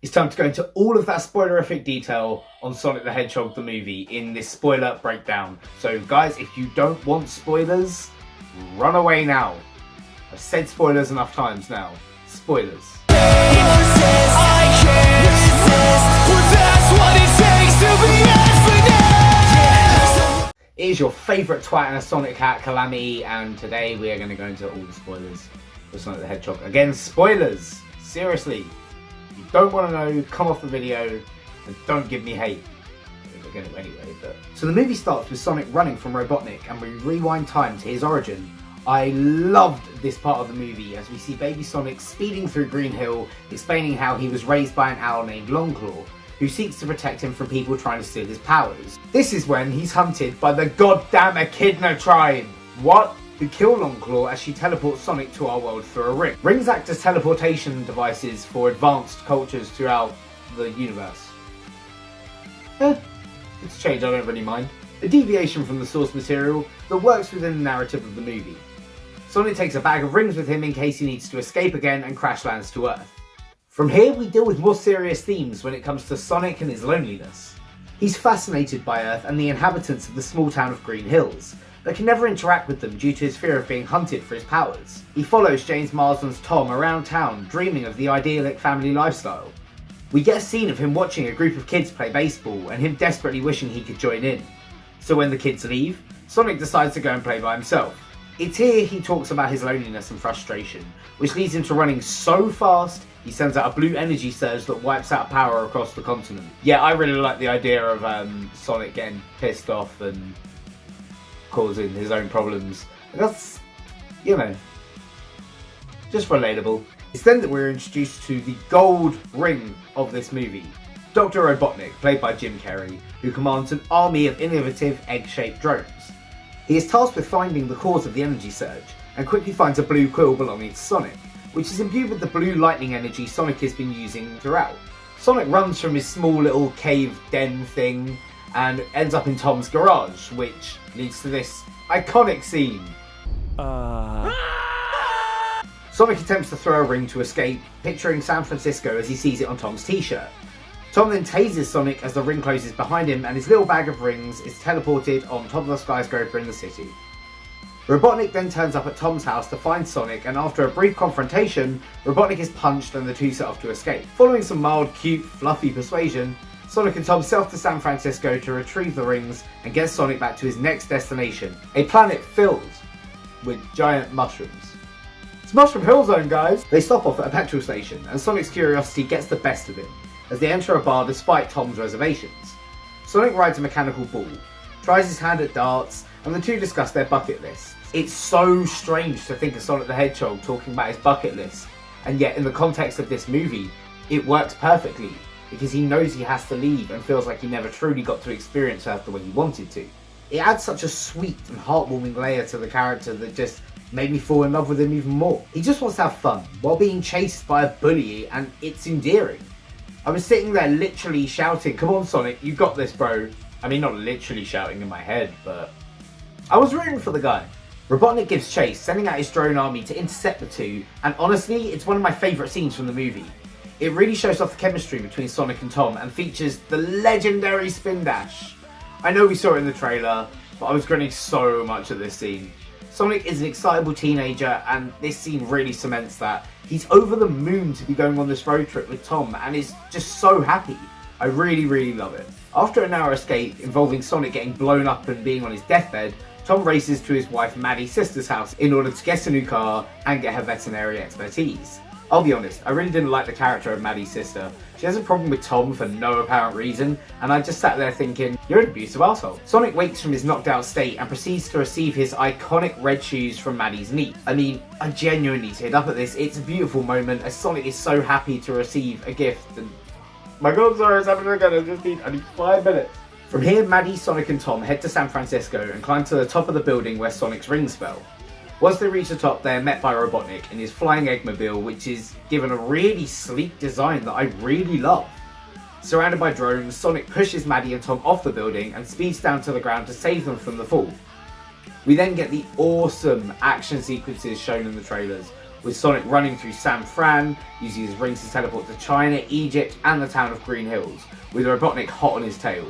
It's time to go into all of that spoilerific detail on Sonic the Hedgehog the movie in this spoiler breakdown. So guys, if you don't want spoilers, run away now. I've said spoilers enough times now. Spoilers. It is your favourite twat in a Sonic hat, Calamity, and today we are going to go into all the spoilers for Sonic the Hedgehog. Again, spoilers! Seriously. If you don't want to know, come off the video and don't give me hate. We're going to anyway, but... So the movie starts with Sonic running from Robotnik and we rewind time to his origin. I loved this part of the movie as we see baby Sonic speeding through Green Hill, explaining how he was raised by an owl named Longclaw, who seeks to protect him from people trying to steal his powers. This is when he's hunted by the goddamn Echidna tribe! What? Who kill Longclaw as she teleports Sonic to our world through a ring. Rings act as teleportation devices for advanced cultures throughout the universe. It's a change I don't really mind. A deviation from the source material that works within the narrative of the movie. Sonic takes a bag of rings with him in case he needs to escape again and crash lands to Earth. From here we deal with more serious themes when it comes to Sonic and his loneliness. He's fascinated by Earth and the inhabitants of the small town of Green Hills, but can never interact with them due to his fear of being hunted for his powers. He follows James Marsden's Tom around town, dreaming of the idyllic family lifestyle. We get a scene of him watching a group of kids play baseball and him desperately wishing he could join in. So when the kids leave, Sonic decides to go and play by himself. It's here he talks about his loneliness and frustration, which leads him to running so fast he sends out a blue energy surge that wipes out power across the continent. Yeah, I really like the idea of Sonic getting pissed off and causing his own problems. That's, you know, just relatable. It's then that we're introduced to the gold ring of this movie. Dr. Robotnik, played by Jim Carrey, who commands an army of innovative egg-shaped drones. He is tasked with finding the cause of the energy surge, and quickly finds a blue quill belonging to Sonic, which is imbued with the blue lightning energy Sonic has been using throughout. Sonic runs from his small little cave den thing, and ends up in Tom's garage, which leads to this iconic scene. Sonic attempts to throw a ring to escape, picturing San Francisco as he sees it on Tom's t-shirt. Tom then tases Sonic as the ring closes behind him and his little bag of rings is teleported on top of the skyscraper in the city. Robotnik then turns up at Tom's house to find Sonic, and after a brief confrontation, Robotnik is punched and the two set off to escape. Following some mild, cute, fluffy persuasion, Sonic and Tom sail to San Francisco to retrieve the rings and get Sonic back to his next destination, a planet filled with giant mushrooms. It's Mushroom Hill Zone, guys! They stop off at a petrol station, and Sonic's curiosity gets the best of him, as they enter a bar despite Tom's reservations. Sonic rides a mechanical bull, tries his hand at darts, and the two discuss their bucket lists. It's so strange to think of Sonic the Hedgehog talking about his bucket list, and yet in the context of this movie, it works perfectly, because he knows he has to leave and feels like he never truly got to experience Earth the way he wanted to. It adds such a sweet and heartwarming layer to the character that just made me fall in love with him even more. He just wants to have fun, while being chased by a bully, and it's endearing. I was sitting there literally shouting, "Come on Sonic, you got this, bro." I mean, not literally shouting in my head, but I was rooting for the guy. Robotnik gives chase, sending out his drone army to intercept the two, and honestly, it's one of my favourite scenes from the movie. It really shows off the chemistry between Sonic and Tom and features the legendary spin dash. I know we saw it in the trailer, but I was grinning so much at this scene. Sonic is an excitable teenager, and this scene really cements that. He's over the moon to be going on this road trip with Tom and is just so happy. I really love it. After a narrow escape involving Sonic getting blown up and being on his deathbed, Tom races to his wife Maddie's sister's house in order to get a new car and get her veterinary expertise. I'll be honest, I really didn't like the character of Maddie's sister. She has a problem with Tom for no apparent reason, and I just sat there thinking, you're an abusive asshole. Sonic wakes from his knocked out state and proceeds to receive his iconic red shoes from Maddie's knee. I mean, I genuinely teared up at this. It's a beautiful moment as Sonic is so happy to receive a gift, and my god, sorry, it's happening again. I need 5 minutes. From here, Maddie, Sonic and Tom head to San Francisco and climb to the top of the building where Sonic's rings fell. Once they reach the top, they are met by Robotnik in his flying eggmobile, which is given a really sleek design that I really love. Surrounded by drones, Sonic pushes Maddie and Tom off the building and speeds down to the ground to save them from the fall. We then get the awesome action sequences shown in the trailers, with Sonic running through San Fran, using his rings to teleport to China, Egypt, and the town of Green Hills, with Robotnik hot on his tail.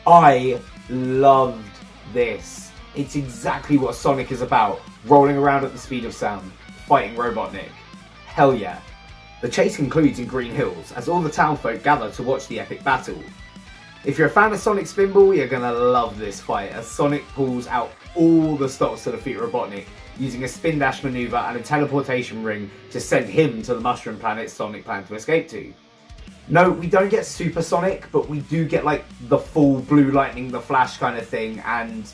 I loved this. It's exactly what Sonic is about, rolling around at the speed of sound, fighting Robotnik. Hell yeah. The chase concludes in Green Hills, as all the townfolk gather to watch the epic battle. If you're a fan of Sonic Spinball, you're gonna love this fight, as Sonic pulls out all the stops to defeat Robotnik, using a spin dash maneuver and a teleportation ring to send him to the mushroom planet Sonic planned to escape to. No, we don't get Super Sonic, but we do get like the full Blue Lightning, the Flash kind of thing, and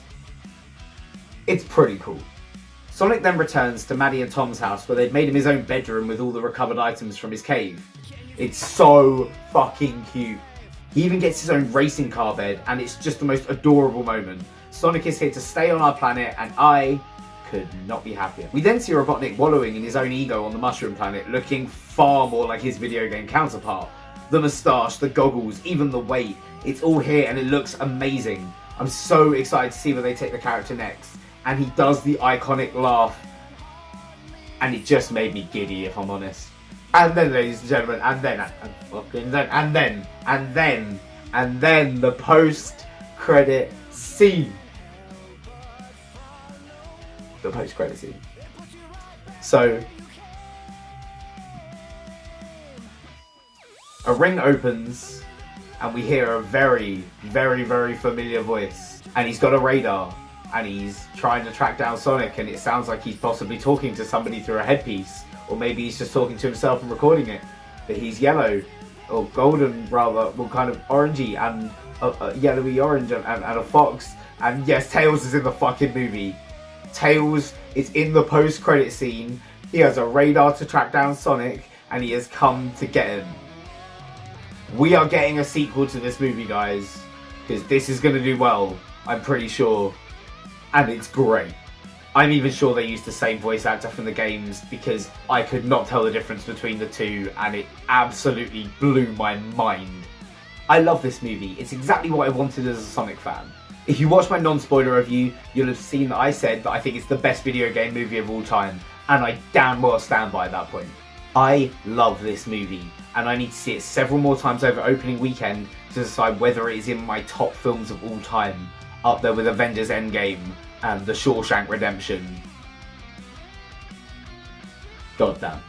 it's pretty cool. Sonic then returns to Maddie and Tom's house, where they've made him his own bedroom with all the recovered items from his cave. It's so fucking cute. He even gets his own racing car bed, and it's just the most adorable moment. Sonic is here to stay on our planet, and I could not be happier. We then see Robotnik wallowing in his own ego on the mushroom planet, looking far more like his video game counterpart. The moustache, the goggles, even the weight, it's all here and it looks amazing. I'm so excited to see where they take the character next. And he does the iconic laugh, and it just made me giddy, if I'm honest. And then, ladies and gentlemen, and then the post-credit scene. The post-credit scene. So, a ring opens, and we hear a very, very, very familiar voice. And he's got a radar, and he's trying to track down Sonic, and it sounds like he's possibly talking to somebody through a headpiece. Or maybe he's just talking to himself and recording it. But he's yellow, or golden rather, well kind of orangey, and yellowy orange, and a fox. And yes, Tails is in the fucking movie. Tails is in the post-credit scene. He has a radar to track down Sonic, and he has come to get him. We are getting a sequel to this movie, guys, because this is going to do well, I'm pretty sure. And it's great. I'm even sure they used the same voice actor from the games, because I could not tell the difference between the two, and it absolutely blew my mind. I love this movie. It's exactly what I wanted as a Sonic fan. If you watch my non-spoiler review, you'll have seen that I said that I think it's the best video game movie of all time, and I damn well stand by that point. I love this movie, and I need to see it several more times over opening weekend to decide whether it is in my top films of all time, up there with Avengers Endgame and The Shawshank Redemption. God damn.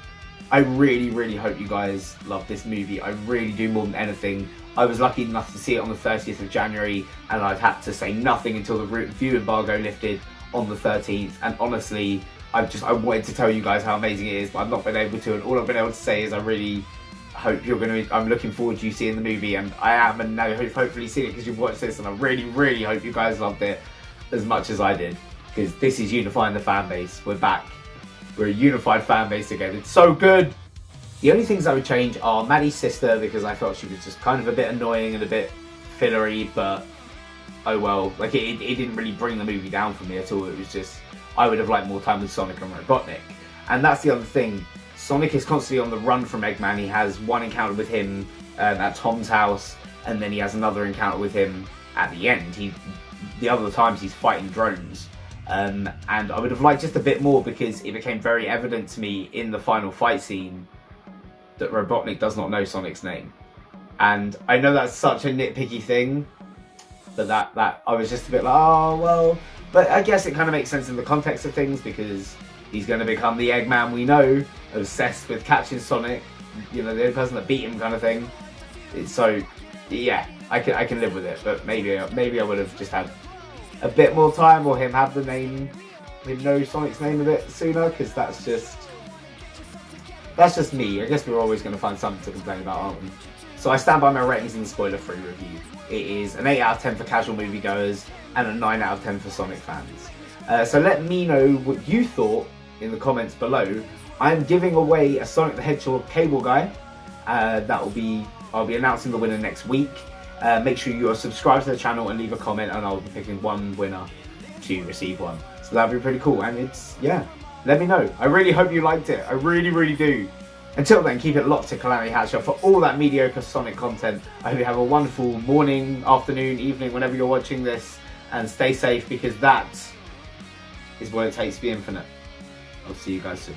I really, really hope you guys love this movie. I really do, more than anything. I was lucky enough to see it on the 30th of January, and I've had to say nothing until the review embargo lifted on the 13th. And honestly, I wanted to tell you guys how amazing it is, but I've not been able to. And all I've been able to say is I really hope you're going to. I'm looking forward to you seeing the movie, and I am, and now you've hopefully seen it because you've watched this. And I really, really hope you guys loved it as much as I did, because this is unifying the fan base. We're back. We're a unified fan base again. It's so good. The only things I would change are Maddie's sister, because I felt she was just kind of a bit annoying and a bit fillery, but oh well. Like, it didn't really bring the movie down for me at all. It was just, I would have liked more time with Sonic and Robotnik. And that's the other thing. Sonic is constantly on the run from Eggman. He has one encounter with him at Tom's house, and then he has another encounter with him at the end. The other times he's fighting drones. And I would have liked just a bit more, because it became very evident to me in the final fight scene that Robotnik does not know Sonic's name. And I know that's such a nitpicky thing, but that I was just a bit like, oh well. But I guess it kind of makes sense in the context of things, because he's going to become the Eggman we know, obsessed with catching Sonic, you know, the only person that beat him kind of thing. So yeah, I can live with it, but maybe I would have just had a bit more time, or him have the name, him know Sonic's name a bit sooner, because that's just me. I guess we're always going to find something to complain about, aren't we? So I stand by my ratings in the spoiler-free review. It is an 8 out of 10 for casual moviegoers, and a 9 out of 10 for Sonic fans. So let me know what you thought in the comments below. I'm giving away a Sonic the Hedgehog cable guy. I'll be announcing the winner next week. Make sure you are subscribed to the channel and leave a comment, and I'll be picking one winner to receive one. So that'd be pretty cool, and let me know. I really hope you liked it. I really, really do. Until then, keep it locked to Calamity Hatcher for all that mediocre Sonic content. I hope you have a wonderful morning, afternoon, evening, whenever you're watching this, and stay safe, because that is what it takes to be infinite. I'll see you guys soon.